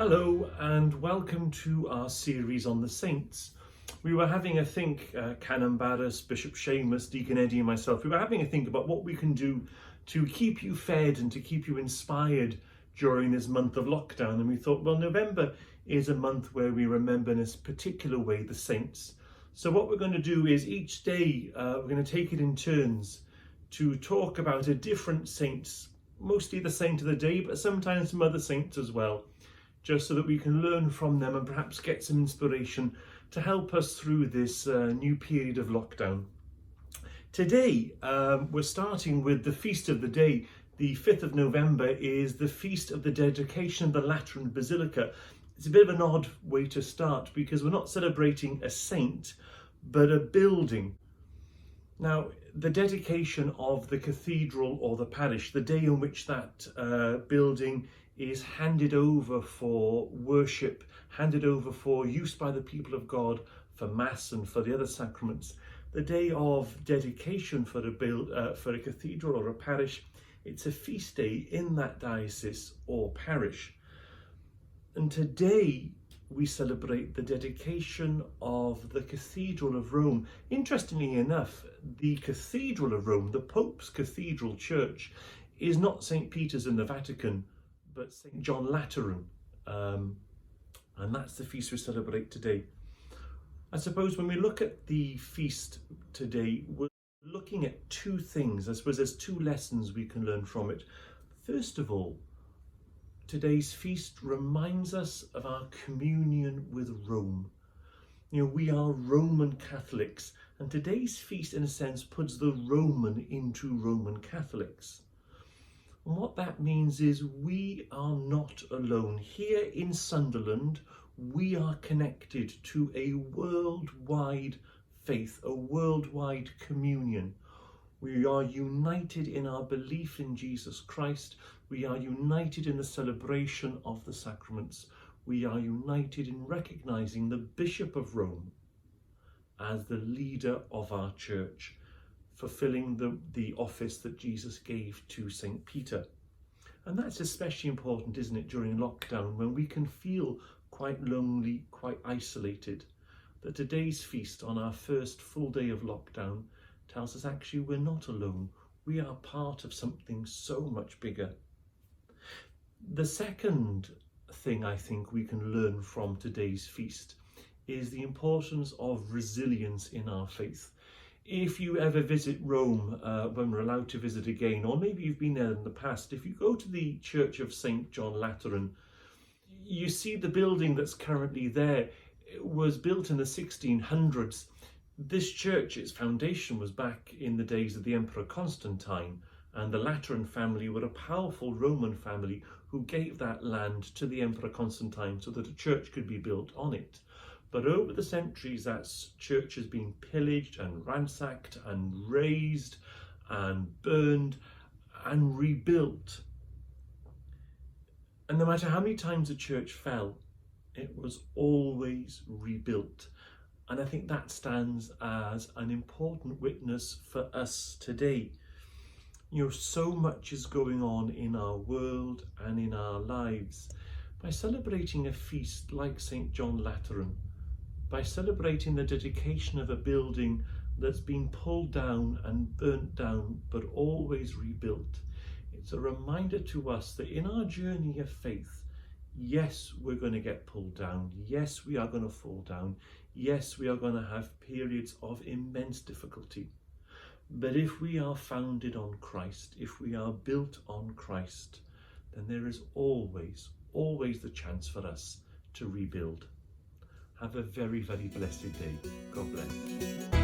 Hello and welcome to our series on the saints. We were having a think, Canon Barras, Bishop Seamus, Deacon Eddie and myself, we were having a think about what we can do to keep you fed and to keep you inspired during this month of lockdown. And we thought, well, November is a month where we remember in this particular way the saints. So what we're going to do is each day we're going to take it in turns to talk about a different saint, mostly the saint of the day, but sometimes some other saints as well, just so that we can learn from them and perhaps get some inspiration to help us through this new period of lockdown. Today, we're starting with the feast of the day. The 5th of November is the feast of the dedication of the Lateran Basilica. It's a bit of an odd way to start because we're not celebrating a saint, but a building. Now, the dedication of the cathedral or the parish, the day on which that building is handed over for worship, handed over for use by the people of God for Mass and for the other sacraments. The day of dedication for a cathedral or a parish, it's a feast day in that diocese or parish. And today we celebrate the dedication of the Cathedral of Rome. Interestingly enough, the Cathedral of Rome, the Pope's Cathedral Church, is not St. Peter's in the Vatican, but St. John Lateran, and that's the feast we celebrate today. I suppose when we look at the feast today, we're looking at two things. I suppose there's two lessons we can learn from it. First of all, today's feast reminds us of our communion with Rome. You know, we are Roman Catholics, and today's feast, in a sense, puts the Roman into Roman Catholics. And what that means is we are not alone. Here in Sunderland, we are connected to a worldwide faith, a worldwide communion. We are united in our belief in Jesus Christ. We are united in the celebration of the sacraments. We are united in recognizing the Bishop of Rome as the leader of our church, fulfilling the office that Jesus gave to St. Peter. And that's especially important, isn't it, during lockdown, when we can feel quite lonely, quite isolated, that today's feast on our first full day of lockdown tells us actually we're not alone. We are part of something so much bigger. The second thing I think we can learn from today's feast is the importance of resilience in our faith. If you ever visit Rome, when we're allowed to visit again, or maybe you've been there in the past, if you go to the Church of St. John Lateran, you see the building that's currently there. It was built in the 1600s. This church, its foundation was back in the days of the Emperor Constantine, and the Lateran family were a powerful Roman family who gave that land to the Emperor Constantine so that a church could be built on it. But over the centuries, that church has been pillaged and ransacked and razed and burned and rebuilt. And no matter how many times the church fell, it was always rebuilt. And I think that stands as an important witness for us today. You know, so much is going on in our world and in our lives. By celebrating a feast like St. John Lateran, by celebrating the dedication of a building that's been pulled down and burnt down, but always rebuilt, it's a reminder to us that in our journey of faith, yes, we're going to get pulled down. Yes, we are going to fall down. Yes, we are going to have periods of immense difficulty. But if we are founded on Christ, if we are built on Christ, then there is always the chance for us to rebuild. Have a very, very blessed day. God bless.